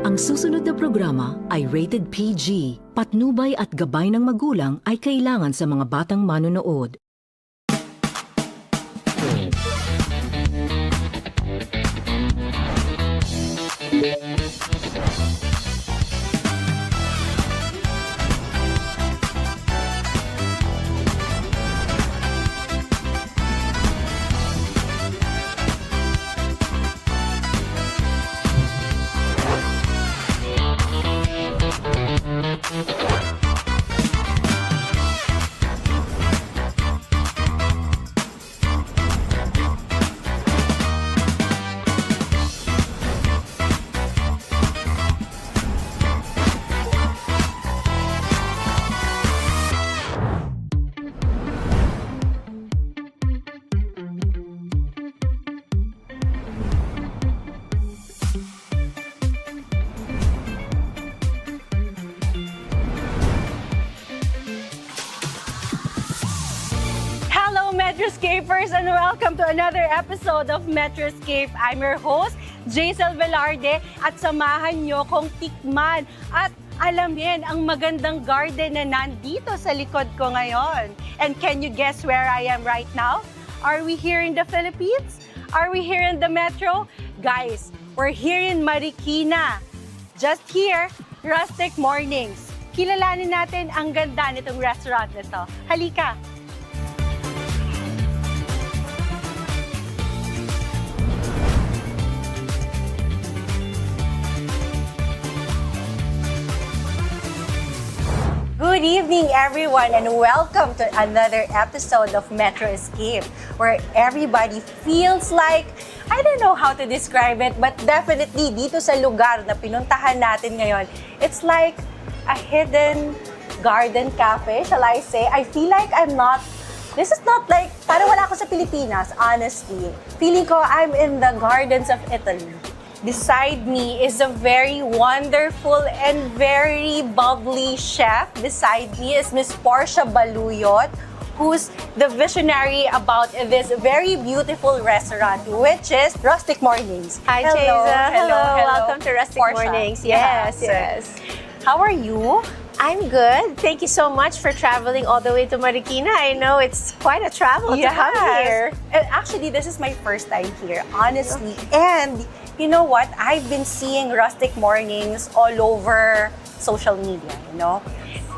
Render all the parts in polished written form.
Ang susunod na programa ay rated PG. Patnubay at gabay ng magulang ay kailangan sa mga batang manonood. Metroscapers, and welcome to another episode of Metroscape. I'm your host, Jazel Velarde, at samahan nyo kong tikman at alamin ang magandang garden na nandito sa likod ko ngayon. And can you guess where I am right now? Are we here in the Philippines? Are we here in the Metro? Guys, we're here in Marikina. Just here, Rustic Mornings. Kilalanin natin ang ganda nitong restaurant nito. Halika! Good evening, everyone, and welcome to another episode of Metro Escape, where everybody feels like, I don't know how to describe it, but definitely dito sa lugar na pinuntahan natin ngayon, it's like a hidden garden cafe, shall I say. I feel like this is not like, parang wala ako sa Pilipinas, honestly. Feeling ko I'm in the gardens of Italy. Beside me is a very wonderful and very bubbly chef. Beside me is Miss Portia Baluyot, who's the visionary about this very beautiful restaurant, which is Rustic Mornings. Hi, Hello. Jazel. Hello. Welcome to Rustic Portia. Mornings. Yes. How are you? I'm good. Thank you so much for traveling all the way to Marikina. I know it's quite a travel to come here. And actually, this is my first time here, honestly. And you know what? I've been seeing Rustic Mornings all over social media, you know?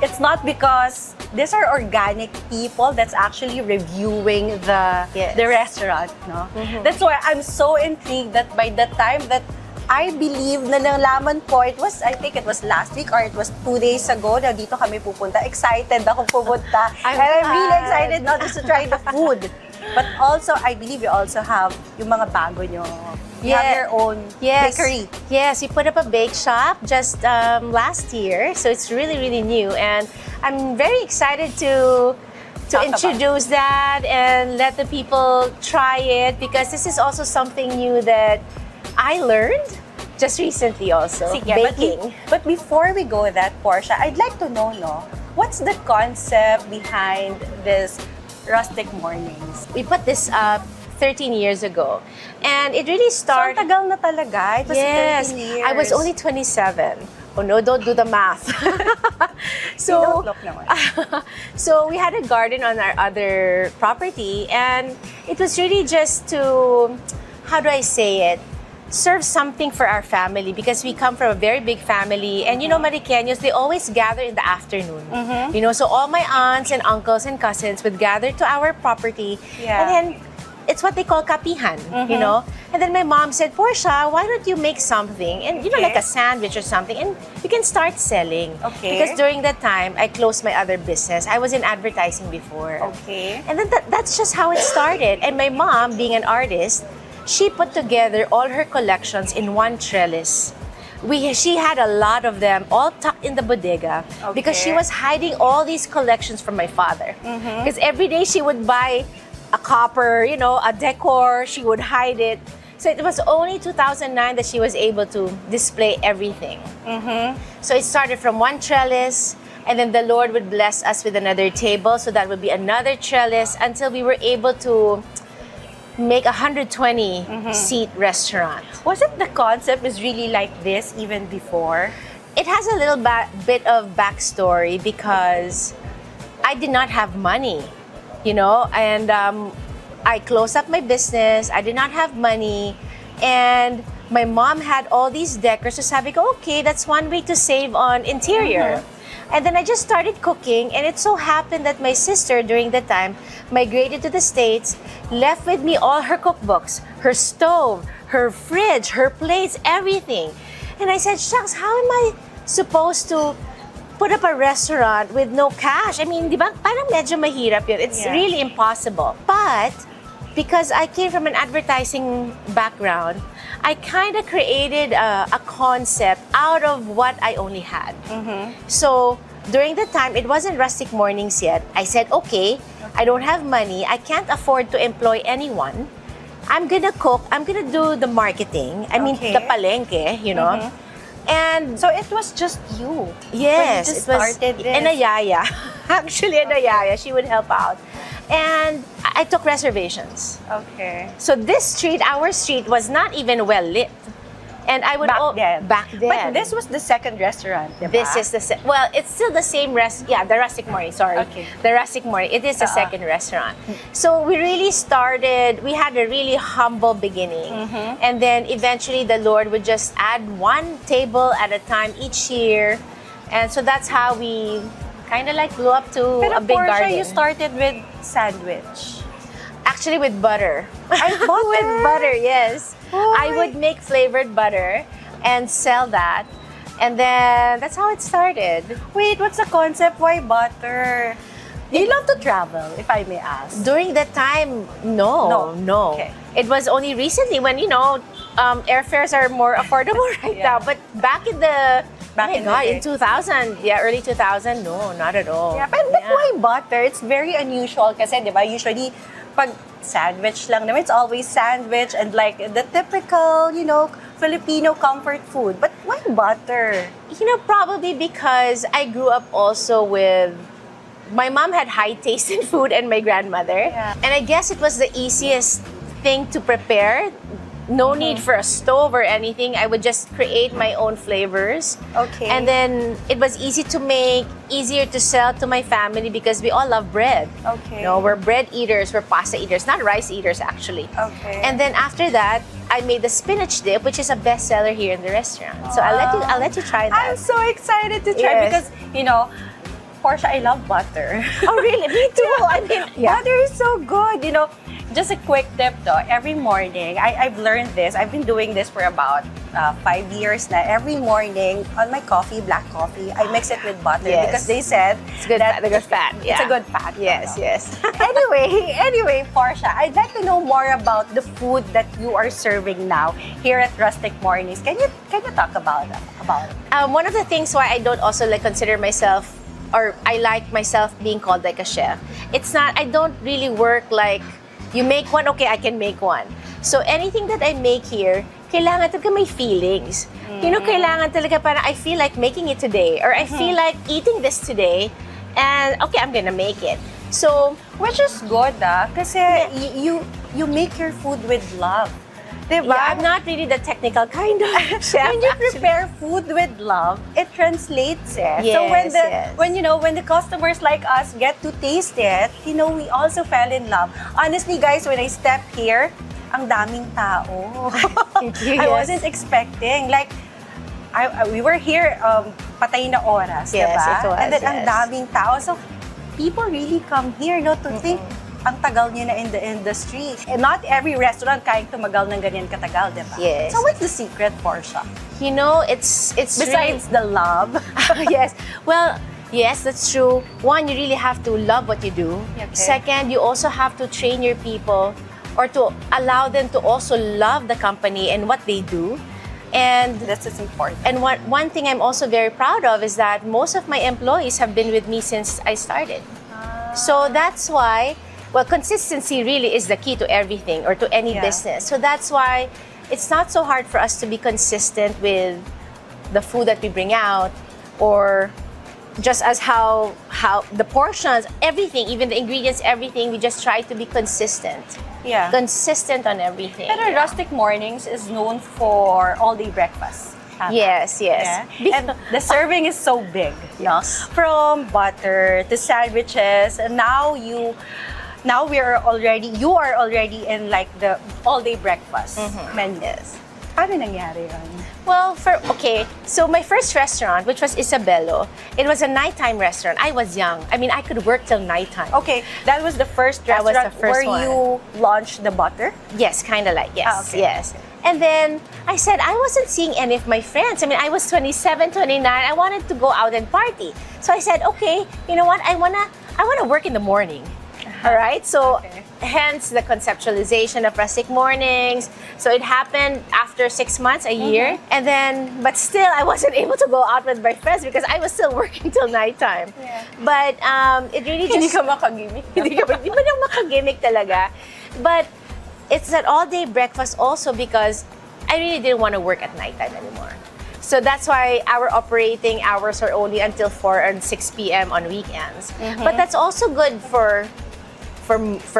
It's not because these are organic people that's actually reviewing the restaurant, no? Mm-hmm. That's why I'm so intrigued that by the time that I believe na nalaman ko, I think it was last week or it was 2 days ago na dito kami pupunta. Excited ako pupunta. And I'm really excited not just to try the food. But also, I believe you also have yung mga bago nyo. You have your own bakery. Yes, we put up a bake shop just last year. So it's really, really new. And I'm very excited to introduce that and let the people try it, because this is also something new that I learned just recently also, baking. But before we go that, Portia, I'd like to know, what's the concept behind this Rustic Mornings? We put this up 13 years ago. And it really started... So, tagal na talaga. It was 13 years. I was only 27. Oh no, don't do the math. So, don't look naman. So we had a garden on our other property, and it was really just to, how do I say it? Serve something for our family, because we come from a very big family, and you know, Mariqueños, they always gather in the afternoon. You know, so all my aunts and uncles and cousins would gather to our property, and then it's what they call kapihan, you know. And then my mom said, Portia, why don't you make something, and you know, like a sandwich or something, and you can start selling. Because during that time, I closed my other business. I was in advertising before. And then that's just how it started. And my mom, being an artist, she put together all her collections in one trellis. She had a lot of them all tucked in the bodega, because she was hiding all these collections from my father. Because every day she would buy a copper, you know, a decor, she would hide it. So it was only 2009 that she was able to display everything. So it started from one trellis, and then the Lord would bless us with another table, so that would be another trellis, until we were able to make a 120-seat restaurant. Was it the concept is really like this even before? It has a little bit of backstory because I did not have money, you know, and I closed up my business. I did not have money, and my mom had all these decors. So sabi ko, okay, that's one way to save on interior. And then I just started cooking, and it so happened that my sister during that time migrated to the States, left with me all her cookbooks, her stove, her fridge, her plates, everything. And I said, shucks, how am I supposed to put up a restaurant with no cash? I mean, di ba, parang medyo mahirap yun. It's really impossible. But because I came from an advertising background, I kind of created a concept out of what I only had. So during the time, it wasn't Rustic Mornings yet. I said, okay, I don't have money. I can't afford to employ anyone. I'm gonna cook. I'm gonna do the marketing. I mean, the palengke, you know. And So it was just you. yes, when you just it was started this. and a yaya. Actually, and a yaya. She would help out. And I took reservations. Okay. So this street, our street, was not even well lit. And I would back then. But this was the second restaurant, diba? This is the well, it's still the same the Rustic Morning, sorry. Okay. The Rustic Morning. It is the second restaurant. So we really started, we had a really humble beginning. And then eventually the Lord would just add one table at a time each year. And so that's how we kind of like blew up to Pero a big Portia, garden. you started with sandwich. Actually with butter. Butter? With butter, yes. Oh, I would make flavored butter and sell that. And then that's how it started. Wait, what's the concept? Why butter? Do you love to travel, if I may ask? During that time, no. Okay. It was only recently when, you know, airfares are more affordable right now. But back in the, in 2000, early 2000, no, not at all. Yeah, but why butter? It's very unusual kasi, di ba, usually, pag sandwich lang naman, it's always sandwich and like the typical, you know, Filipino comfort food. But why butter? You know, probably because I grew up also with, my mom had high taste in food and my grandmother. Yeah. And I guess it was the easiest thing to prepare. No need for a stove or anything. I would just create my own flavors. Okay. And then it was easy to make, easier to sell to my family because we all love bread. Okay. You know, we're bread eaters, we're pasta eaters, not rice eaters actually. Okay. And then after that, I made the spinach dip, which is a bestseller here in the restaurant. So I'll let you try that. I'm so excited to try Yes. because, you know, Portia, I love butter. Oh really? Me too. I mean, Butter is so good. You know, just a quick tip though. Every morning, I've learned this. I've been doing this for about 5 years now. Every morning on my coffee, black coffee, I mix it with butter Yes. because they said It's good. The good fat. it's a good fat. Yes, yes. Anyway, Portia, I'd like to know more about the food that you are serving now here at Rustic Mornings. Can you talk about it? One of the things why I don't also like consider myself, or I like myself being called like a chef. It's not. I don't really work like you make one. Okay, I can make one. So anything that I make here, kailangan talaga may feelings. You know, kailangan talaga parang I feel like making it today, or I feel like eating this today, and okay, I'm gonna make it. So, Which is good, kasi you make your food with love. Diba? yeah, I'm not really the technical kind of chef. When you actually. prepare food with love, it translates it. So Yes, when the customers like us get to taste it, you know, we also fell in love. Honestly, guys, when I step here, ang daming tao. I wasn't expecting. Like, we were here, patay na oras, Yes, diba? it was, And then ang yes. daming tao. So, people really come here, no, to think, ang tagal niya na in the industry. And not every restaurant kayang tumagal ng ganyan katagal, diba? Yes. So, what's the secret, Portia? You know, it's Besides the love. yes. Well, yes, that's true. One, you really have to love what you do. Okay. Second, you also have to train your people or to allow them to also love the company and what they do. And This is important. and one thing I'm also very proud of is that most of my employees have been with me since I started. So that's why, well, consistency really is the key to everything or to any Yeah. business. So that's why it's not so hard for us to be consistent with the food that we bring out, or just as how the portions, everything, even the ingredients, everything, we just try to be consistent. Yeah. Consistent on everything. Pero Rustic Mornings is known for all-day breakfast. Tama? Yes, yes. Yeah. And the serving is so big. No? From butter to sandwiches, and you are already in like the all-day breakfast menus. Paano nangyari yun? Well, so my first restaurant, which was Isabelo, it was a nighttime restaurant. I was young. I mean, I could work till nighttime. Okay, that was the first That was restaurant the first where one. you launched the butter? Yes, kind of like, yes, Okay. yes. And then I said, I wasn't seeing any of my friends. I mean, I was 27, 29. I wanted to go out and party. So I said, okay, you know what? I wanna work in the morning. All right, so hence the conceptualization of Rustic Mornings. So it happened after 6 months, a year. And then, but still, I wasn't able to go out with my friends because I was still working till nighttime. Yeah. But it really just... Hindi ka makagimik. Hindi ba nang makagimik talaga? But it's an all-day breakfast also because I really didn't want to work at nighttime anymore. So that's why our operating hours are only until 4 and 6 p.m. on weekends. But that's also good for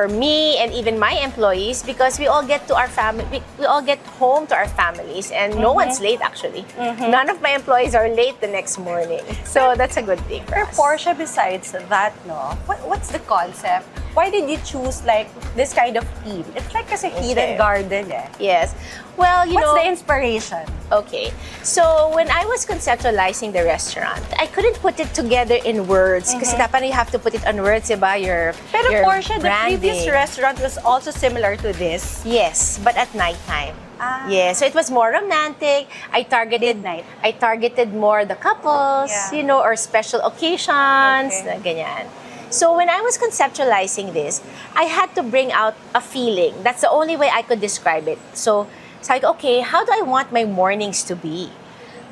me and even my employees because we all get to our family, we all get home to our families and no one's late actually. None of my employees are late the next morning. So that's a good thing for us. Portia, besides that, no, what's the concept? Why did you choose like this kind of theme? It's like kasi hidden garden eh. Yes. Well, you know... What's the inspiration? Okay. So, when I was conceptualizing the restaurant, I couldn't put it together in words kasi dapat you have to put it on words, diba? Pero your Portia, the previous branding. restaurant was also similar to this. Yes, but at nighttime. Yeah, so it was more romantic. I targeted Midnight. I targeted more the couples, Yeah. you know, or special occasions, na ganyan. So when I was conceptualizing this, I had to bring out a feeling. That's the only way I could describe it. So it's like, okay, how do I want my mornings to be?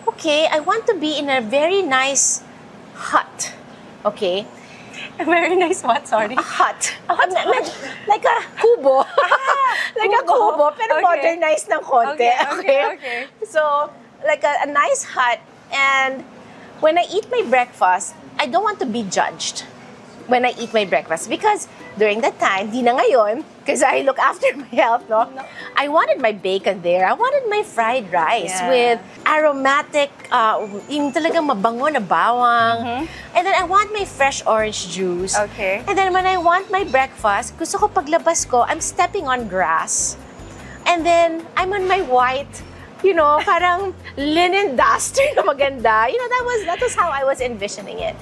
Okay, I want to be in a very nice hut. Okay? A very nice what? Sorry. A hut. Like a kubo. Like a kubo, pero Okay. modernized ng konti. Okay. So, like a nice hut. And when I eat my breakfast, I don't want to be judged when I eat my breakfast. Because during that time, di na ngayon, because I look after my health, no? I wanted my bacon there. I wanted my fried rice with aromatic, yung talagang mabango na bawang. And then I want my fresh orange juice. Okay. And then when I want my breakfast, gusto ko paglabas ko, I'm stepping on grass. And then I'm on my white, you know, parang linen duster na maganda. You know, that was how I was envisioning it.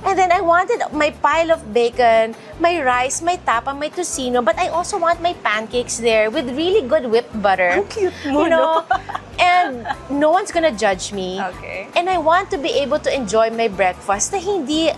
And then I wanted my pile of bacon, my rice, my tapa, my tocino, but I also want my pancakes there with really good whipped butter. Ang cute mo, you know? And no one's gonna judge me. Okay. And I want to be able to enjoy my breakfast na hindi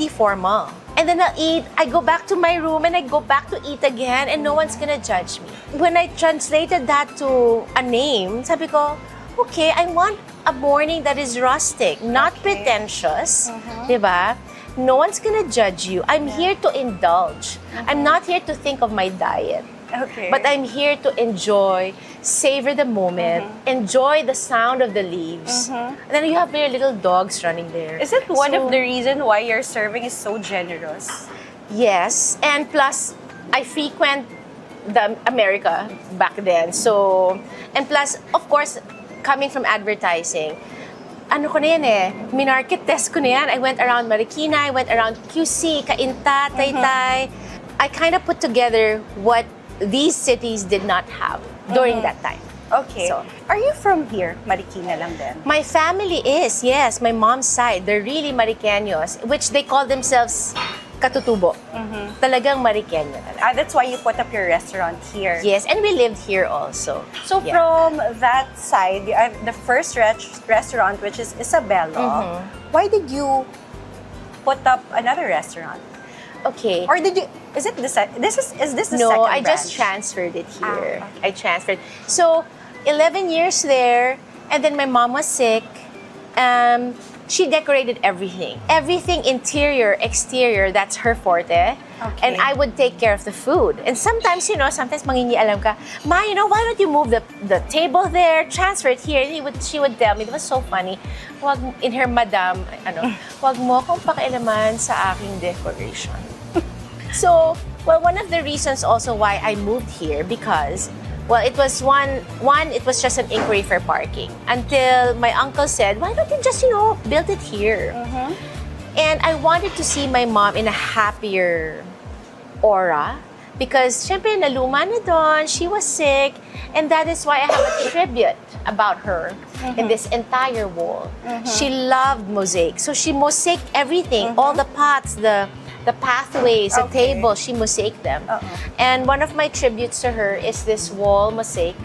formal. And then I'll eat, I go back to my room and I go back to eat again and no one's gonna judge me. When I translated that to a name, sabi ko, okay, I want a morning that is rustic, not pretentious, diba? No one's gonna judge you. I'm here to indulge. I'm not here to think of my diet. Okay. But I'm here to enjoy, savor the moment, enjoy the sound of the leaves. And then you have very little dogs running there. Is it one So- of the reasons why your serving is so generous? Yes, and plus, I frequent the America back then. So, and plus, of course, coming from advertising, ano ko na yan eh, minarket test ko na yan. I went around Marikina, I went around QC, Cainta, Taytay. I kind of put together what these cities did not have during that time. Okay. So- Are you from here? Marikina lang din? My family is, yes, my mom's side. They're really Mariqueños, which they call themselves katutubo. Talagang Mariqueño talaga. That's why you put up your restaurant here. Yes, and we lived here also. So Yeah. from that side, the first restaurant, which is Isabelo, why did you put up another restaurant? Okay. Or did you? Is it is this the No, second I just branch? transferred it here. okay. I transferred. So, 11 years there, and then my mom was sick. She decorated everything. Everything, interior, exterior, that's her forte. Okay. And I would take care of the food. And sometimes, sometimes mangingialam ka, Ma, why don't you move the table there, transfer it here? And she would tell me, it was so funny, in her madam, wag mo akong pakialaman sa aking decoration. So, Well, one of the reasons also why I moved here because, well, it was it was just an inquiry for parking until my uncle said, why don't you just, build it here? And I wanted to see my mom in a happier aura because syempre naluma na doon, she was sick, and that is why I have a tribute about her in this entire wall. She loved mosaic. So she mosaiced everything, all the pots, the pathways, the table, she mosaiced them. And one of my tributes to her is this wall mosaic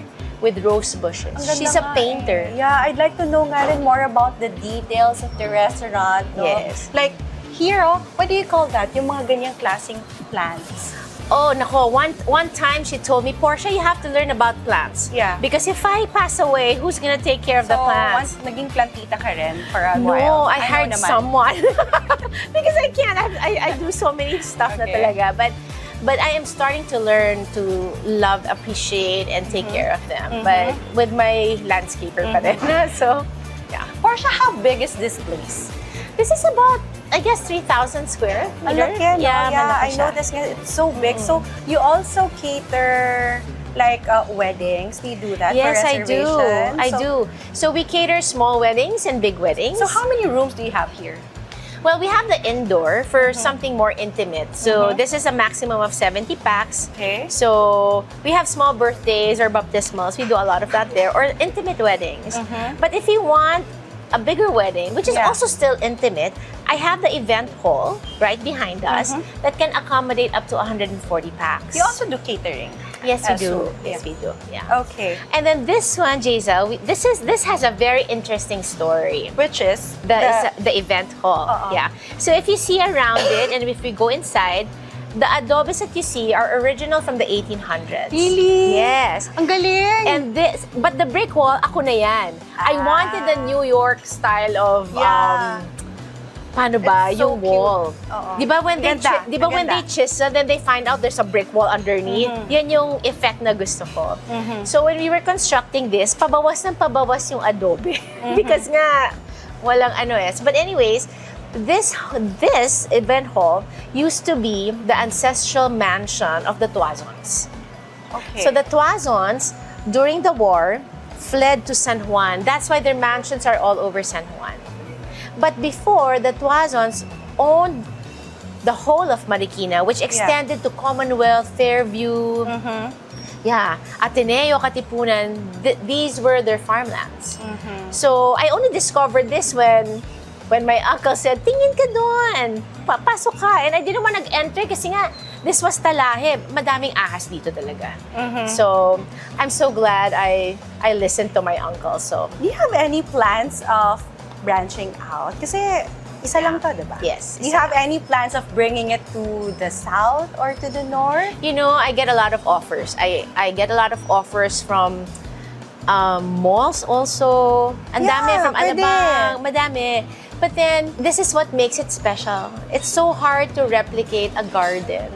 with rose bushes. She's a painter. Yeah, I'd like to know nga rin more about the details of the restaurant. No? Yes. Like, here, what do you call that? Yung mga ganyang klaseng plants. Oh, nako. One time she told me, Portia, you have to learn about plants. Yeah. Because if I pass away, who's gonna take care of the plants? So, once naging plantita ka rin for a No, while? I hired someone. Because I can't. I do so many stuff na talaga. But I am starting to learn to love, appreciate, and take care of them. But with my landscaper pa rin. So, yeah. Portia, how big is this place? This is about, I guess, 3,000 square meter. Malaki, no? Yeah, I malaki siya. noticed nga, it's so big. So, you also cater like weddings? Do you do that Yes, for I do. reservations? I do. So we cater small weddings and big weddings. So how many rooms do you have here? Well, we have the indoor for something more intimate. So this is a maximum of 70 packs. Okay. So we have small birthdays or baptismals. We do a lot of that there. Or intimate weddings. But if you want a bigger wedding, which is also still intimate, I have the event hall right behind us that can accommodate up to 140 packs. You also do catering? Yes, we do. well. Yes, we do. Yeah. Okay. And then this one, Jazel, this has a very interesting story. Which is? The event hall. Yeah. So if you see around it, and if we go inside, the adobes that you see are original from the 1800s. Really? Yes. Ang galing! And but the brick wall, ako na yan. I wanted the New York style of paano ba It's so yung wall. cute. Di ba when Ganda. when they chisel, then they find out there's a brick wall underneath. Yan yung effect na gusto ko. So when we were constructing this, pabawas ng pabawas yung adobe. Because nga, walang ano eh. But anyways, this event hall used to be the ancestral mansion of the Tuazons. Okay. So the Tuazons, during the war, fled to San Juan. That's why their mansions are all over San Juan. But before, the Tuazons owned the whole of Marikina, which extended to Commonwealth, Fairview, Ateneo, Katipunan. These were their farmlands. So I only discovered this when my uncle said, tingin ka doon, pasok ka. And I didn't want to enter kasi nga, this was Talahe. Madaming ahas dito talaga. So I'm so glad I listened to my uncle. So do you have any plans of branching out? Kasi isa lang to, diba? Yes. Do you have any plans of bringing it to the south or to the north? You know, I get a lot of offers. I get a lot of offers from malls also. Ang dami from Alabang, madami. But then, this is what makes it special. It's so hard to replicate a garden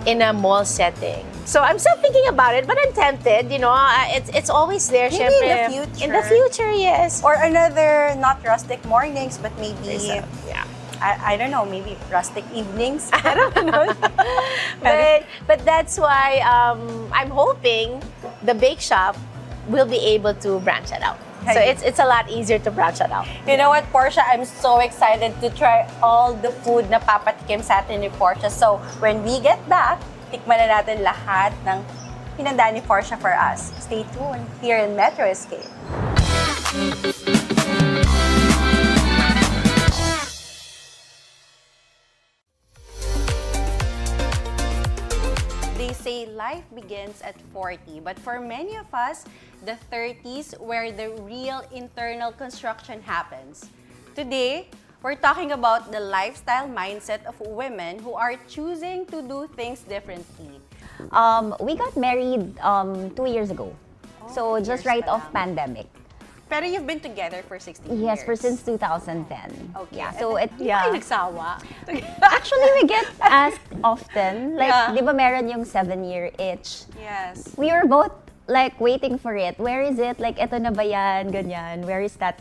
in a mall setting. So I'm still thinking about it, but I'm tempted. You know, it's always there. Maybe syempre. in the future. In the future, yes. Or another, not rustic mornings, but maybe, Yeah. I don't know, maybe rustic evenings? I don't know. But that's why I'm hoping the bake shop will be able to branch it out. So it's a lot easier to branch it out. You know what, Portia? I'm so excited to try all the food na papatikim sa atin ni Portia. So when we get back, tikman na natin lahat ng pinanda ni Portia for us. Stay tuned here in Metro Escape. They say life begins at 40, but for many of us, the 30s where the real internal construction happens. Today, we're talking about the lifestyle mindset of women who are choosing to do things differently. We got married 2 years ago. So just right off pandemic. Pero you've been together for 16 years. Yes, for since 2010. Okay. Yeah, so Hindi kayo nagsawa? Actually, we get asked often. Like, Yeah. di ba meron yung 7-year itch? Yes. We were both like waiting for it. Where is it? Like, eto na ba yan? Ganyan. Where is that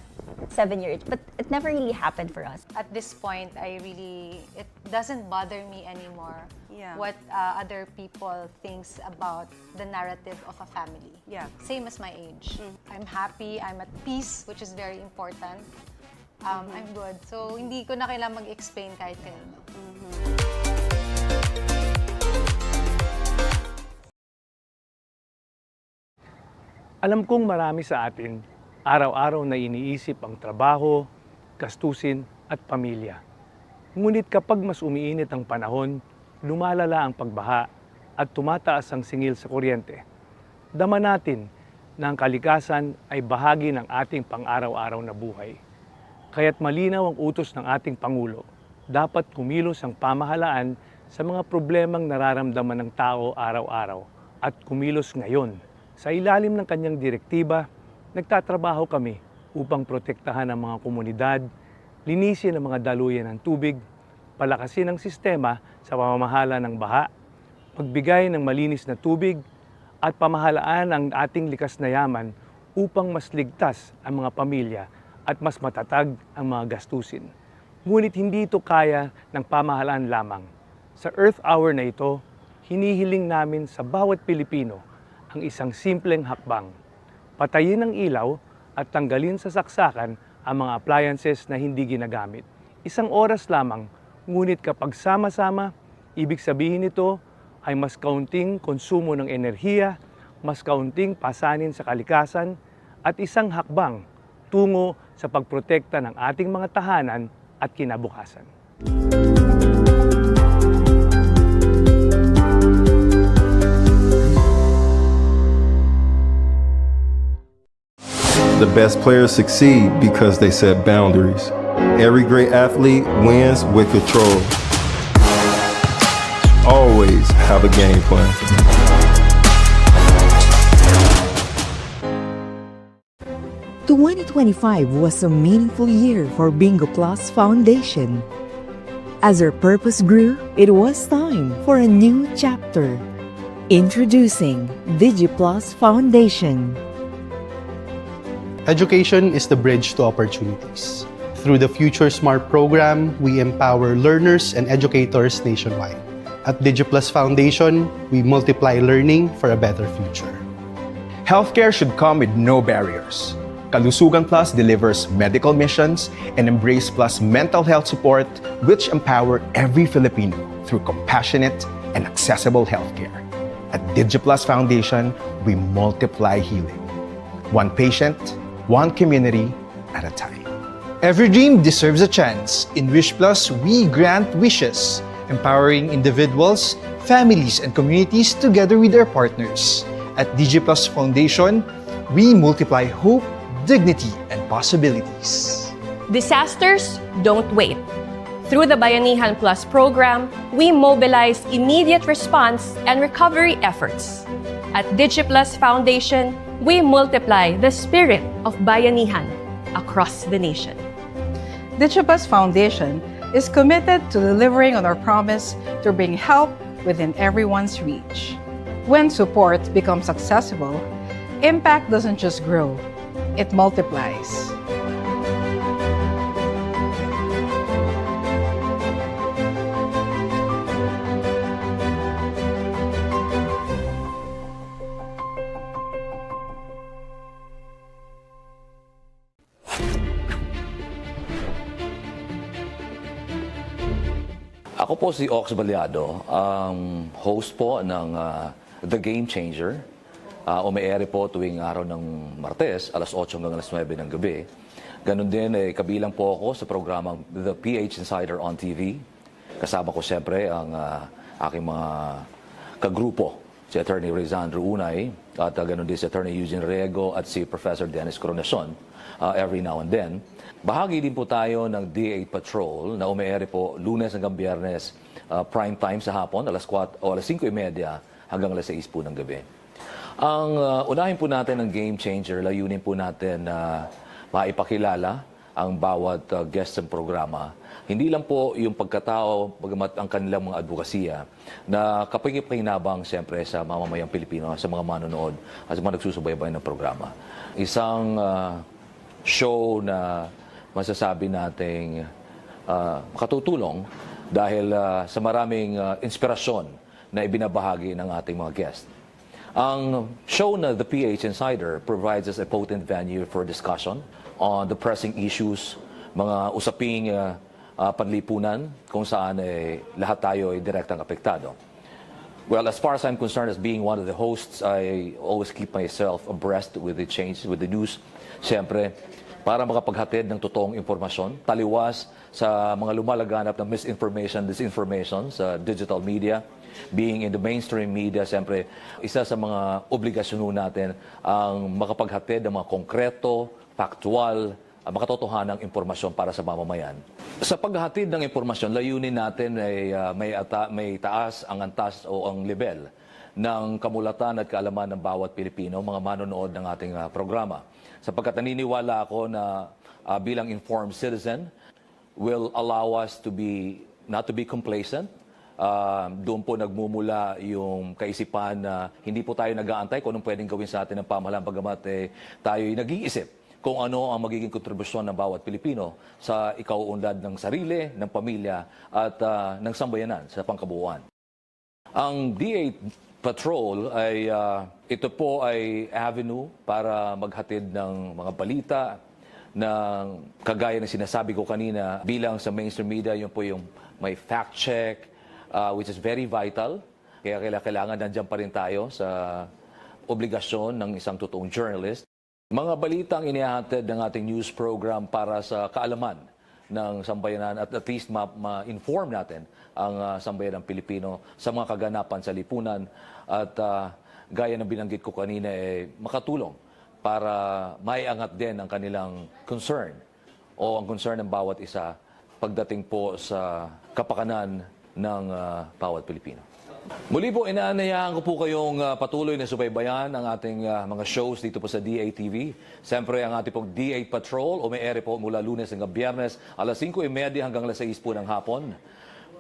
7 years, but it never really happened for us. At this point, it doesn't bother me anymore Yeah. what other people thinks about the narrative of a family. Yeah. Same as my age. I'm happy, I'm at peace, which is very important. I'm good. So, hindi ko na kailangan mag-explain kahit kanino. Alam kong marami sa atin, araw-araw na iniisip ang trabaho, gastusin at pamilya. Ngunit kapag mas umiinit ang panahon, lumalala ang pagbaha at tumataas ang singil sa kuryente. Dama natin na ang kalikasan ay bahagi ng ating pang-araw-araw na buhay. Kaya't malinaw ang utos ng ating Pangulo, dapat kumilos ang pamahalaan sa mga problemang nararamdaman ng tao araw-araw at kumilos ngayon. Sa ilalim ng kanyang direktiba, nagtatrabaho kami upang protektahan ang mga komunidad, linisin ang mga daluyan ng tubig, palakasin ang sistema sa pamamahala ng baha, pagbigay ng malinis na tubig, at pamahalaan ang ating likas na yaman upang mas ligtas ang mga pamilya at mas matatag ang mga gastusin. Ngunit hindi ito kaya ng pamahalaan lamang. Sa Earth Hour na ito, hinihiling namin sa bawat Pilipino ang isang simpleng hakbang. Patayin ang ilaw at tanggalin sa saksakan ang mga appliances na hindi ginagamit. Isang oras lamang, ngunit kapag sama-sama, ibig sabihin nito ay mas kaunting konsumo ng enerhiya, mas kaunting pasanin sa kalikasan, at isang hakbang tungo sa pagprotekta ng ating mga tahanan at kinabukasan. The best players succeed because they set boundaries. Every great athlete wins with control. Always have a game plan. The 2025 was a meaningful year for Bingo Plus Foundation. As our purpose grew, it was time for a new chapter. Introducing DigiPlus Foundation. Education is the bridge to opportunities. Through the Future Smart program, we empower learners and educators nationwide. At DigiPlus Foundation, we multiply learning for a better future. Healthcare should come with no barriers. Kalusugan Plus delivers medical missions, and Embrace Plus mental health support, which empower every Filipino through compassionate and accessible healthcare. At DigiPlus Foundation, we multiply healing. One patient, one community at a time. Every dream deserves a chance. In Wish Plus, we grant wishes, empowering individuals, families, and communities together with their partners. At DG Plus Foundation, we multiply hope, dignity, and possibilities. Disasters don't wait. Through the Bayanihan Plus program, we mobilize immediate response and recovery efforts. At DigiPlus Foundation, we multiply the spirit of Bayanihan across the nation. DigiPlus Foundation is committed to delivering on our promise to bring help within everyone's reach. When support becomes accessible, impact doesn't just grow, it multiplies. Ako po si Ox Baliado, ang host po ng The Game Changer. Ume-ere po tuwing araw ng Martes, alas 8 hanggang alas 9 ng gabi. Ganon din, kabilang po ako sa programang The PH Insider on TV. Kasama ko siyempre ang aking mga kagrupo, si Attorney Rizandro Unay, at ganon din si Attorney Eugene Riego at si Professor Dennis Coronacion every now and then. Bahagi din po tayo ng D8 Patrol na ume-ere po Lunes hanggang Biyernes, prime time sa hapon, alas 4 o alas 5:30 hanggang alas 6 po ng gabi. Ang unahin po natin ng Game Changer, layunin po natin na maipakilala ang bawat guest ng programa. Hindi lang po yung pagkatao, bagamat ang kanilang mga advokasya, na kapag-pakinabang siyempre sa mamamayang Pilipino, sa mga manonood at sa mga nagsusubaybay ng programa. Isang show na masasabi nating makatutulong dahil sa maraming inspirasyon na ibinabahagi ng ating mga guest. Ang show na The PH Insider provides us a potent venue for discussion on the pressing issues, mga usaping panlipunan kung saan lahat tayo ay direktang apektado. Well, as far as I'm concerned, as being one of the hosts, I always keep myself abreast with the changes, with the news. Siyempre, para makapaghatid ng totoong impormasyon, taliwas sa mga lumalaganap na misinformation, disinformation sa digital media. Being in the mainstream media, siyempre, isa sa mga obligasyon natin ang makapaghatid ng mga konkreto, factual, makatotohanang impormasyon para sa mamamayan. Sa paghatid ng impormasyon, layunin natin ay may taas ang antas o ang level ng kamulatan at kaalaman ng bawat Pilipino, mga manonood ng ating programa. Sapagkat naniniwala ako na bilang informed citizen will allow us to be not to be complacent. Doon po nagmumula yung kaisipan na hindi po tayo nag-aantay kung anong pwedeng gawin sa atin ng pamahalaan, bagamat tayo'y nag-iisip kung ano ang magiging kontribusyon ng bawat Pilipino sa ikauunlad ng sarili, ng pamilya at ng sambayanan sa pangkabuuan. Ang D8 Patrol ay ito po ay avenue para maghatid ng mga balita ng kagaya ng sinasabi ko kanina bilang sa mainstream media, yun po yung may fact check, which is very vital. Kaya kailangan nandiyan pa rin tayo sa obligasyon ng isang totoong journalist. Mga balitang inihahatid ng ating news program para sa kaalaman ng sambayanan at least ma-inform natin ang sambayanang Pilipino sa mga kaganapan sa lipunan at gaya ng binanggit ko kanina makatulong para maiangat din ang kanilang concern o ang concern ng bawat isa pagdating po sa kapakanan ng bawat Pilipino. Muli po, inaanayahan ko po kayong patuloy na subaybayan ang ating mga shows dito po sa D8TV. Siyempre, ang ating pong D8 Patrol o may ere po mula Lunes hanggang Biyernes, alas 5:30 hanggang alas 6 po ng hapon.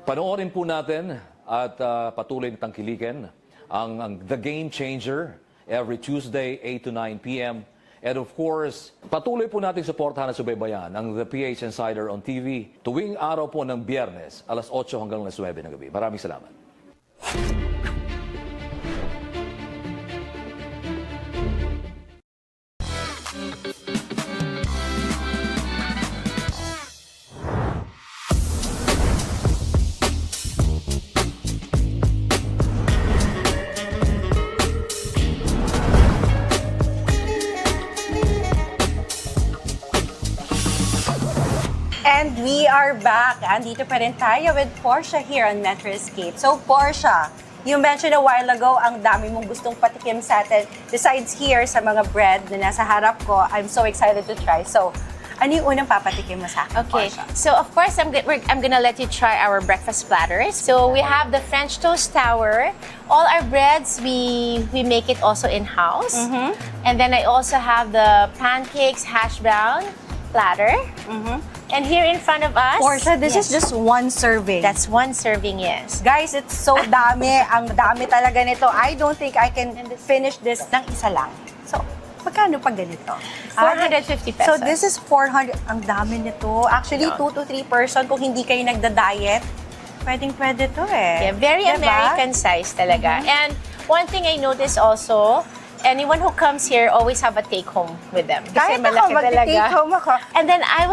Panoorin po natin at patuloy na tangkilikin ang The Game Changer every Tuesday, 8 to 9 p.m. And of course, patuloy po natin suportahan at subaybayan ang The PH Insider on TV tuwing araw po ng Biyernes, alas 8 hanggang alas 9 ng gabi. Maraming salamat. And we are back. Andito pa rin tayo with Portia here on Metro Escape. So Portia, you mentioned a while ago ang dami mong gustong patikim sa atin. Besides here sa mga bread na nasa harap ko, I'm so excited to try. So, ano yung unang papatikim mo sa akin, Okay, Portia? so of course I'm gonna let you try our breakfast platters. So we have the French toast tower. All our breads we make it also in house. And then I also have the pancakes hash brown platter. And here in front of us, Portia, this is just one serving. That's one serving, yes. Guys, it's so dami. Ang dami talaga nito. I don't think I can finish this ng isa lang. So, magkano pag ganito? 450 pesos. So, this is 400. Ang dami nito. Actually, 2 to 3 person kung hindi kayo nagda-diet. Pwedeng-pwede to eh. Yeah, very Diba? American size talaga. And one thing I noticed also, anyone who comes here always have a take-home with them. Kasi Kahit malaki ako, talaga. mag-take-home ako. And then I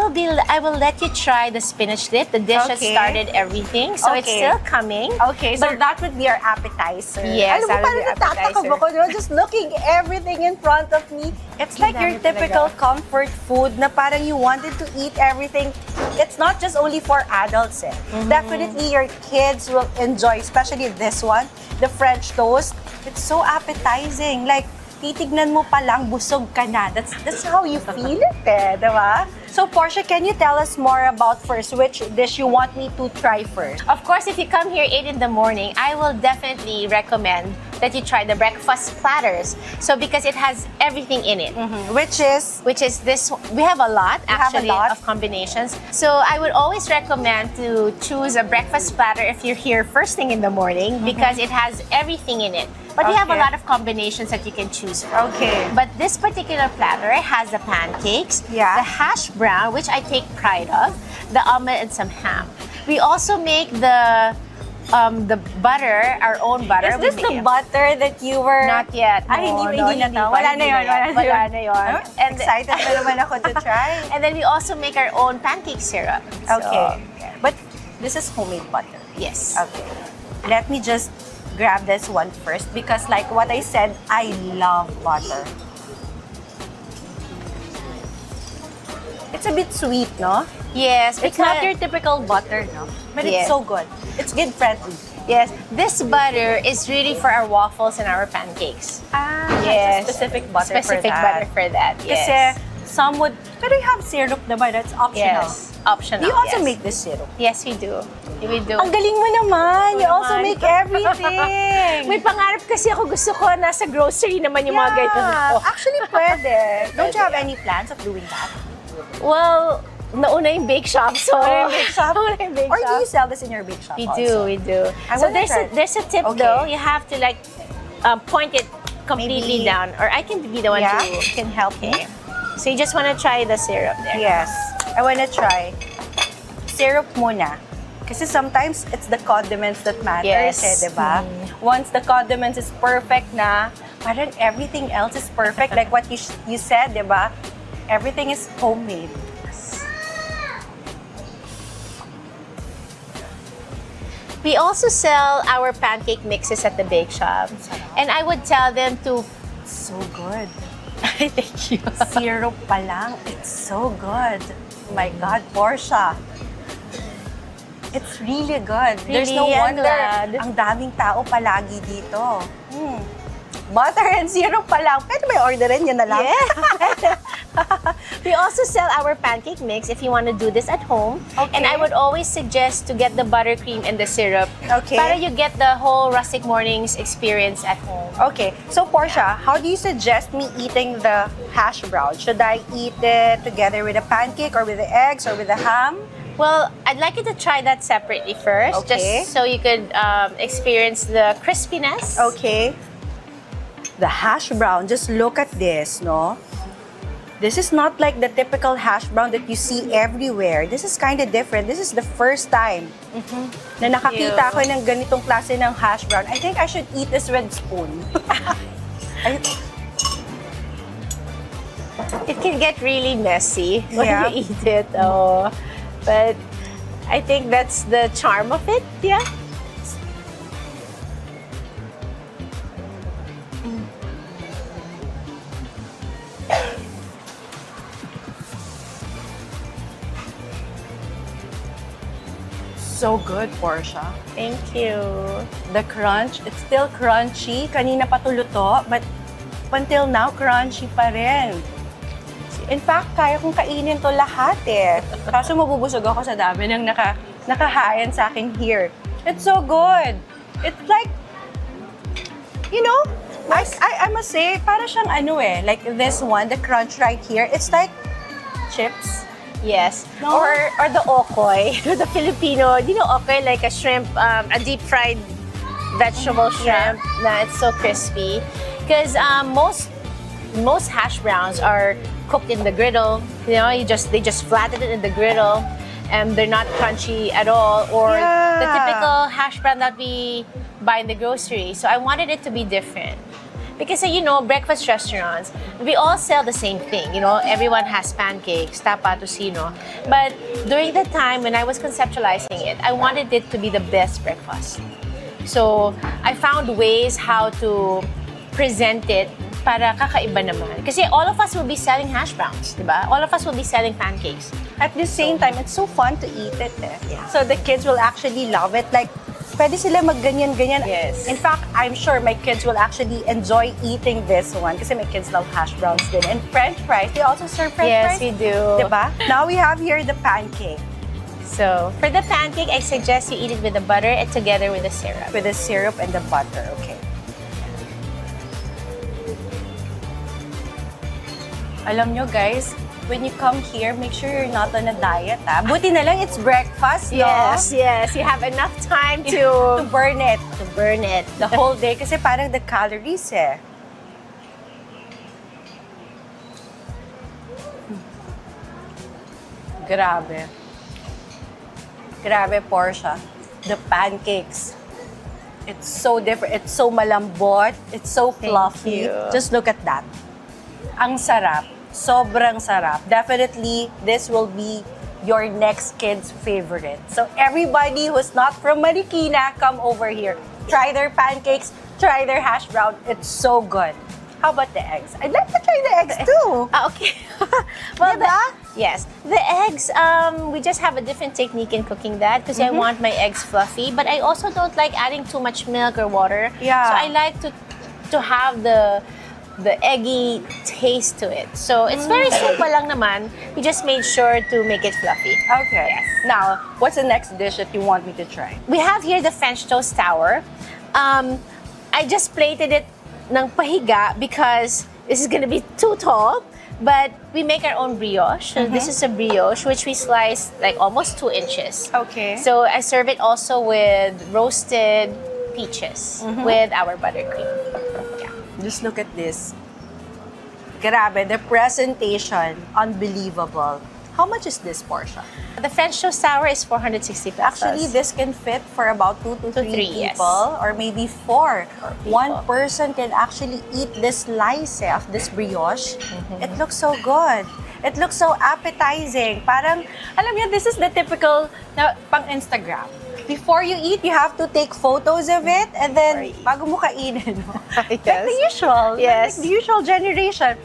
will let you try the spinach dip. The dish has Okay. started everything, so it's Okay. still coming. Okay, so that would be our appetizer. Yes, Alam mo, that would parang be natatakam appetizer. ako, diba? Just looking everything in front of me. It's like your Dami typical talaga. comfort food na parang you wanted to eat everything. It's not just only for adults eh. Definitely your kids will enjoy, especially this one, the French toast. It's so appetizing. Like, titignan mo pa lang, busog ka na. That's how you feel it eh, diba? So, Portia, can you tell us more about first which dish you want me to try first? Of course, if you come here 8 in the morning, I will definitely recommend that you try the breakfast platters. So because it has everything in it. Which is this. We have a lot actually a lot of combinations. So I would always recommend to choose a breakfast platter if you're here first thing in the morning because it has everything in it. But we have a lot of combinations that you can choose from. Okay. But this particular platter has the pancakes, the hash brown, which I take pride of, the omelet, and some ham. We also make the butter, our own butter. Is this the butter that you were... Not yet. Ay, hindi na. Wala na yun. And excited na naman ako to try. And then we also make our own pancake syrup. Okay. But this is homemade butter. Yes. Okay. Let me just grab this one first because like what I said, I love butter. It's a bit sweet, no? Yes. It's not your typical butter, no? But it's so good. It's kid friendly. Yes. This butter is really for our waffles and our pancakes. Yes. It's a specific butter for that. butter for that, yes. Kasi some would... Pero you have syrup naman, that's optional. Yes. Optional, Do you also yes. make this syrup? Yes, we do. We do. Ang galing mo naman! You also make everything! May pangarap kasi ako, gusto ko nasa grocery naman yung mga ganito. Actually, pwede. Don't you have any plans of doing that? Well, nauna yung bake shop, so... Nauna yung bake shop? Or do you sell this in your bake shop We also? do. So there's a tip though. You have to like point it completely down, or I can be the one who can help you. So you just want to try the syrup there. Yes. I want to try syrup muna. Kasi sometimes it's the condiments that matters, diba? Once the condiments is perfect na, parang everything else is perfect. Like what you said, diba? Everything is homemade. We also sell our pancake mixes at the bake shop. And I would tell them to... So good. Thank you. Syrup pa lang, it's so good. Oh my God, Portia. It's really good. There's no wonder ang daming tao palagi dito. Butter and syrup pa lang. Pwede may orderin yun na lang. Yeah. We also sell our pancake mix if you want to do this at home. Okay. And I would always suggest to get the buttercream and the syrup. Okay. Para you get the whole Rustic Mornings experience at home. Okay. So, Portia, how do you suggest me eating the hash brown? Should I eat it together with the pancake or with the eggs or with the ham? Well, I'd like you to try that separately first. Okay. Just so you could experience the crispiness. Okay. The hash brown, just look at this, no? This is not like the typical hash brown that you see everywhere. This is kind of different. This is the first time na nakakita ko ng ganitong klase ng hash brown. I think I should eat this with spoon. It can get really messy when you eat it. Oh. But I think that's the charm of it, yeah? So good, Portia. Thank you. The crunch, it's still crunchy. Kanina pa tuluto, but until now, crunchy pa rin. In fact, kaya kong kainin to lahat eh. Kaso mabubusog ako sa dami ng nakahain sa akin here. It's so good. It's like, you know, I must say, para siyang ano eh, like this one, the crunch right here, it's like chips. Yes. No? Or the okoy, the Filipino, you know okoy, like a shrimp, a deep fried vegetable shrimp. Na it's so crispy. Because most hash browns are cooked in the griddle. You know, they just flatten it in the griddle, and they're not crunchy at all. Or the typical hash brown that we buy in the grocery. So I wanted it to be different. Because, you know, breakfast restaurants, we all sell the same thing. You know, everyone has pancakes, tapa, tocino. But during the time when I was conceptualizing it, I wanted it to be the best breakfast. So I found ways how to present it para kakaiba naman. Kasi all of us will be selling hash browns, di ba? All of us will be selling pancakes. At the same time, it's so fun to eat it eh. Yeah. So the kids will actually love it. Like, pwede sila magganyan-ganyan. Yes. In fact, I'm sure my kids will actually enjoy eating this one kasi my kids love hash browns din. And French fries, they also serve French fries. Yes, we do. Diba? Now we have here the pancake. So, for the pancake, I suggest you eat it with the butter and together with the syrup. With the syrup and the butter, okay. Alam nyo guys, when you come here, make sure you're not on a diet, ah. Buti na lang it's breakfast, no? Yes, yes. You have enough time to burn it. To burn it. The whole day kasi parang the calories eh. Grabe. Grabe, Portia. The pancakes. It's so different. It's so malambot. It's so fluffy. you. Just look at that. Ang sarap. Sobrang sarap. Definitely, this will be your next kid's favorite. So everybody who's not from Marikina, come over here. Try their pancakes. Try their hash brown. It's so good. How about the eggs? I'd like to try the eggs too. Okay. Well, Diba? yes. The eggs, we just have a different technique in cooking that because I want my eggs fluffy, but I also don't like adding too much milk or water. Yeah. So I like to have the eggy taste to it. So it's very simple lang naman. We just made sure to make it fluffy. Okay. Yes. Now, what's the next dish that you want me to try? We have here the French toast tower. I just plated it ng pahiga because this is gonna be too tall. But we make our own brioche. So this is a brioche which we slice like almost 2 inches. Okay. So I serve it also with roasted peaches with our buttercream. Yeah. Just look at this. Grabe, the presentation, unbelievable. How much is this, Portia? The French toast sour is 460 pesos. Actually, this can fit for about 2 to 3 yes. people, or maybe 4. One person can actually eat this slice of this brioche. It looks so good. It looks so appetizing. Parang, alam niyo, this is the typical na pang Instagram. Before you eat, you have to take photos of it, and then bago mo kainin. Like the usual. Yes. Like the usual generation.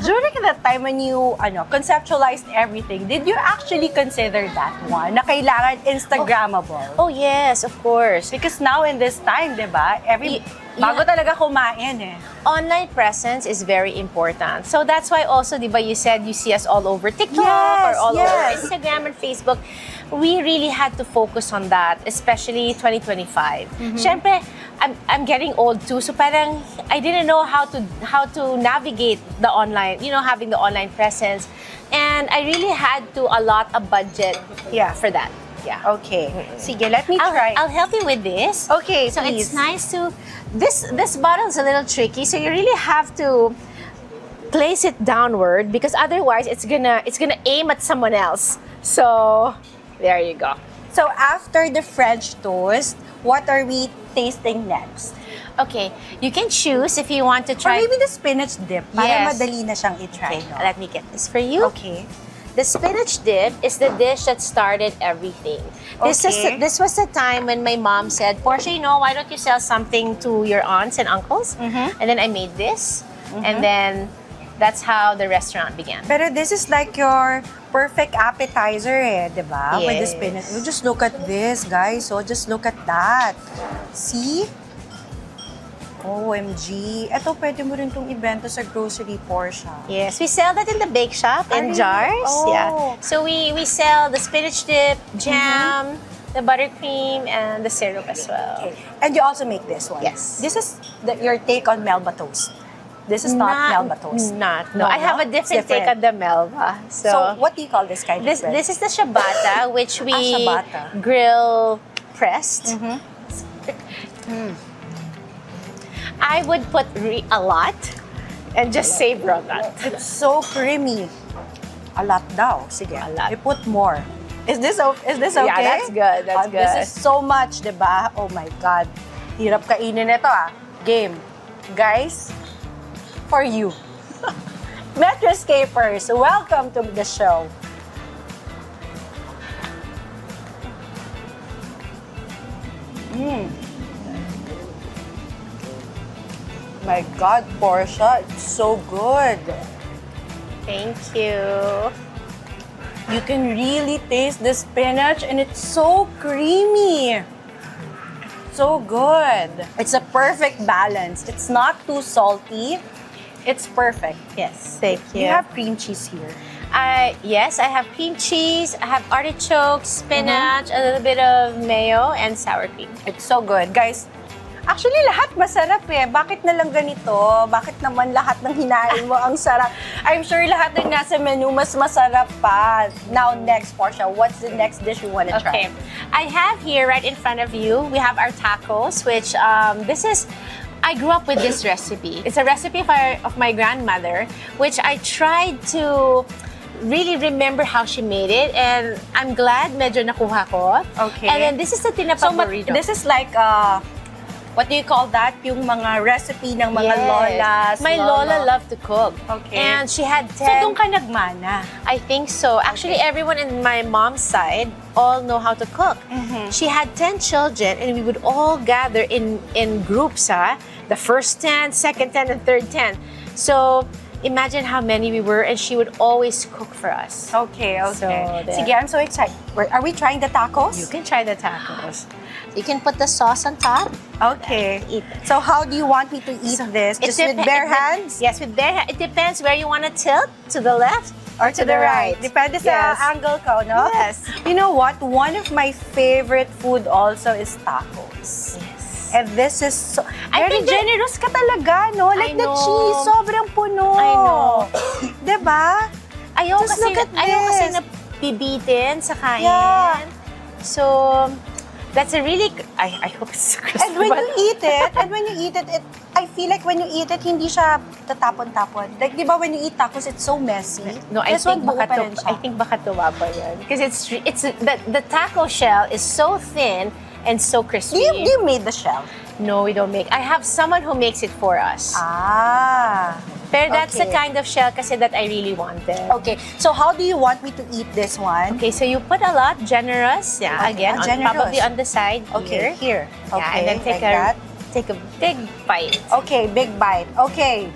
During that time when you conceptualized everything, did you actually consider that one na kailangan Instagrammable? Oh yes, of course. Because now in this time, di ba, bago talaga kumain eh. Online presence is very important. So that's why also, di ba, you said you see us all over TikTok Yes, or all yes. over Instagram and Facebook. We really had to focus on that, especially 2025. Siyempre, I'm getting old too, so parang I didn't know how to navigate the online, having the online presence. And I really had to allot a budget for that. Yeah. Okay. Sige, let me try. I'll help you with this. Okay, So please. it's nice to... This bottle is a little tricky, so you really have to place it downward because otherwise it's gonna aim at someone else. So there you go. So after the French toast, what are we tasting next? Okay, you can choose if you want to try. Or maybe the spinach dip para Yes. madali na siyang i-try. Okay, let me get this for you. Okay. The spinach dip is the dish that started everything. Okay. This was the time when my mom said, Portia, why don't you sell something to your aunts and uncles? And then I made this, and then that's how the restaurant began. Pero this is like your perfect appetizer eh, di ba? With the Yes. spinach. Oh, just look at this, guys. So just look at that. See? OMG. Ito, pwede mo rin itong ibenta sa grocery, Portia. Yes, we sell that in the bake shop in really? jars. Oh. Yeah. So we sell the spinach dip, jam, the buttercream, and the syrup as well. Okay. And you also make this one? Yes. This is your take on Melba toast. This is not Melba toast. No, I have a different take on the Melba. So what do you call this kind of bread? This is the ciabatta, which we ciabatta. grill pressed. I would put a lot and just savor on that. It's so creamy. A lot daw. Sige. A lot. You put more. Is this okay? Yeah, that's good. That's good. This is so much, diba? Oh my God. Hirap kainin ito Game. Guys, for you. Metroscapers, welcome to the show. My God, Portia, it's so good. Thank you. You can really taste the spinach and it's so creamy. So good. It's a perfect balance. It's not too salty. It's perfect. Yes, thank you. You have cream cheese here. Yes, I have cream cheese, I have artichokes, spinach, a little bit of mayo, and sour cream. It's so good. Guys, Actually, lahat masarap eh. Bakit na lang ganito? Bakit naman lahat ng hinain mo ang sarap? I'm sure lahat ng nasa menu mas masarap pa. Now, next, Portia, what's the next dish you want to try? Okay. I have here right in front of you, we have our tacos, which I grew up with this recipe. It's a recipe of my grandmother, which I tried to really remember how she made it, and I'm glad medyo nakuha ko. Okay. And then this is the tinapang burrito. This is like, what do you call that? Yung mga recipe ng mga lolas. My lola loved to cook. Okay. And she had 10... So doon ka nagmana? I think so. Actually, everyone in my mom's side all know how to cook. She had 10 children, and we would all gather in groups, the first 10, second 10, and third 10. So imagine how many we were, and she would always cook for us. Okay, okay. So, Sige, I'm so excited. Are we trying the tacos? You can try the tacos. You can put the sauce on top. Okay. So how do you want me to eat this? Just with bare hands? Yes, with bare hands. It depends where you want to tilt, to the left or to the right. Depende sa angle ko, no? Yes. You know what? One of my favorite food also is tacos. Yes. And this is so... Very generous ka talaga, no? Like the cheese, sobrang puno. I know. Diba? Ayaw Just look at kasi this. nabibitin sa kain. Yeah. So, that's a really... I hope it's crispy. And when you eat it, I feel like when you eat it, hindi siya tatapon-tapon. Like, di ba when you eat tacos, it's so messy. No, I think baka tuwa pa yan. Because the taco shell is so thin and so crispy. Do you make the shell? No, we don't make. I have someone who makes it for us. Pero that's the kind of shell kasi that I really wanted. Okay, so how do you want me to eat this one? Okay, so you put a lot, generous. Yeah, Okay, again, probably on the side. Okay, here. Yeah, Okay, and then take a big bite. Okay, big bite. Okay.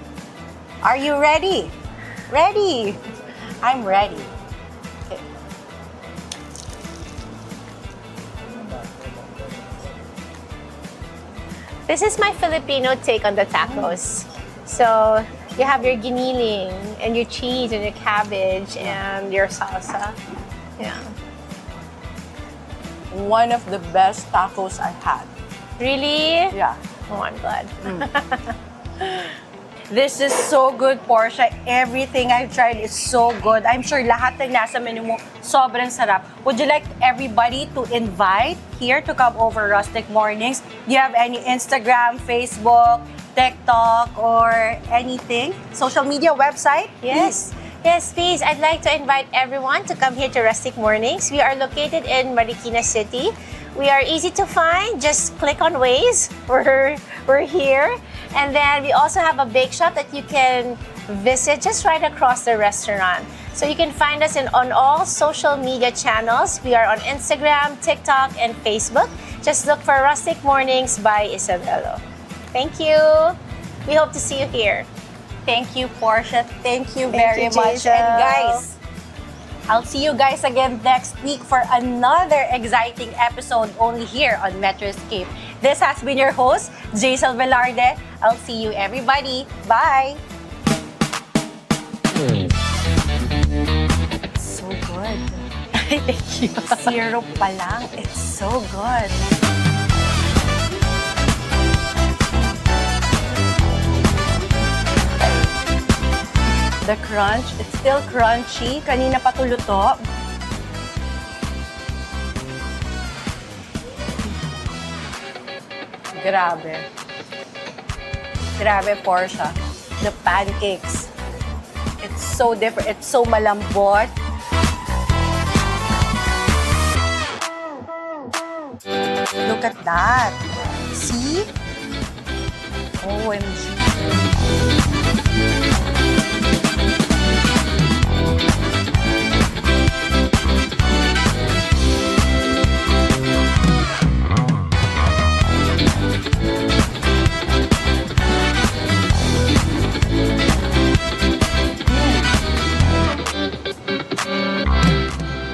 Are you ready? Ready. I'm ready. Okay. This is my Filipino take on the tacos. So, you have your giniling and your cheese and your cabbage and your salsa. Yeah. One of the best tacos I've had. Really? Yeah. Oh, I'm glad. This is so good, Portia. Everything I've tried is so good. I'm sure lahat ng nasa menu mo, sobrang sarap. Would you like everybody to invite here to come over Rustic Mornings? Do you have any Instagram, Facebook, TikTok, or anything? Social media website? Yes. Yes, please. I'd like to invite everyone to come here to Rustic Mornings. We are located in Marikina City. We are easy to find. Just click on Waze. We're here. And then we also have a bake shop that you can visit just right across the restaurant. So you can find us on all social media channels. We are on Instagram, TikTok, and Facebook. Just look for Rustic Mornings by Isabelo. Thank you. We hope to see you here. Thank you, Portia. Thank you very much. Jazel. And guys, I'll see you guys again next week for another exciting episode only here on Metro Escape. This has been your host, Jazel Velarde. I'll see you, everybody. Bye! So good. Thank you. Syrup pa lang. It's so good. The crunch, it's still crunchy. Kanina pa tuluto. Grabe. Grabe, Portia. The pancakes. It's so different. It's so malambot. Look at that. See? OMG.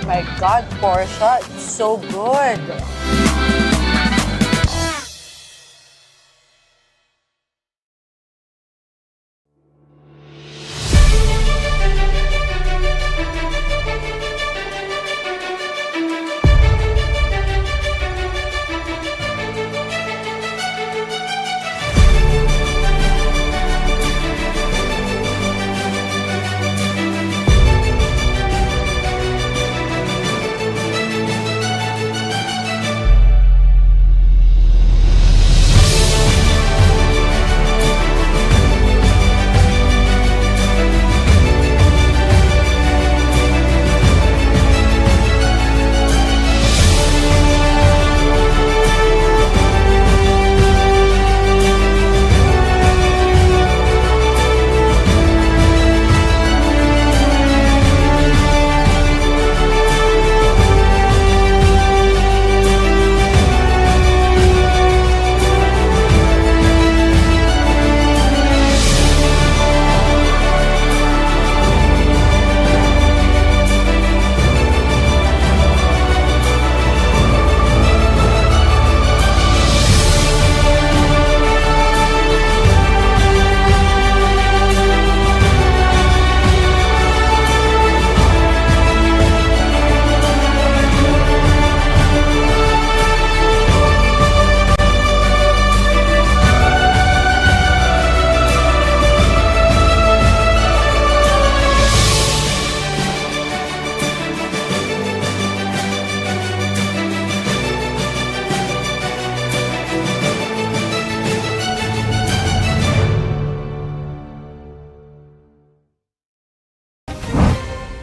My God, Portia, it's so good.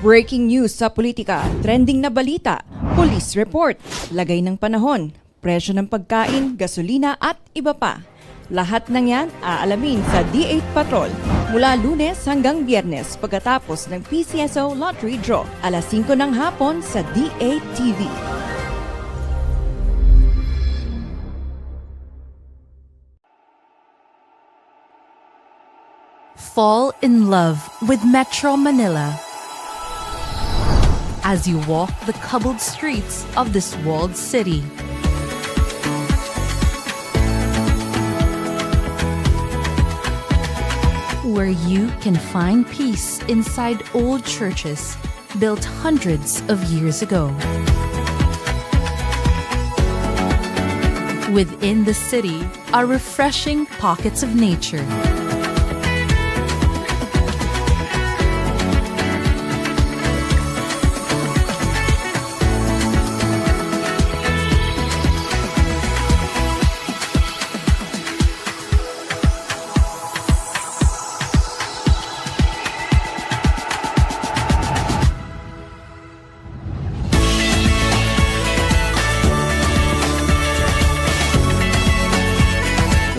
Breaking news sa politika, trending na balita, police report, lagay ng panahon, presyo ng pagkain, gasolina at iba pa. Lahat ng yan aalamin sa D8 Patrol mula Lunes hanggang Biyernes pagkatapos ng PCSO Lottery Draw, alas 5 ng hapon sa D8TV. Fall in love with Metro Manila as you walk the cobbled streets of this walled city. Where you can find peace inside old churches built hundreds of years ago. Within the city are refreshing pockets of nature.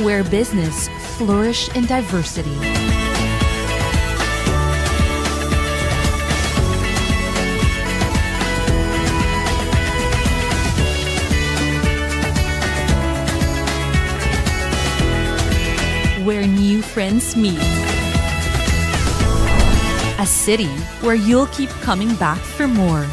Where business flourish in diversity. Where new friends meet. A city where you'll keep coming back for more.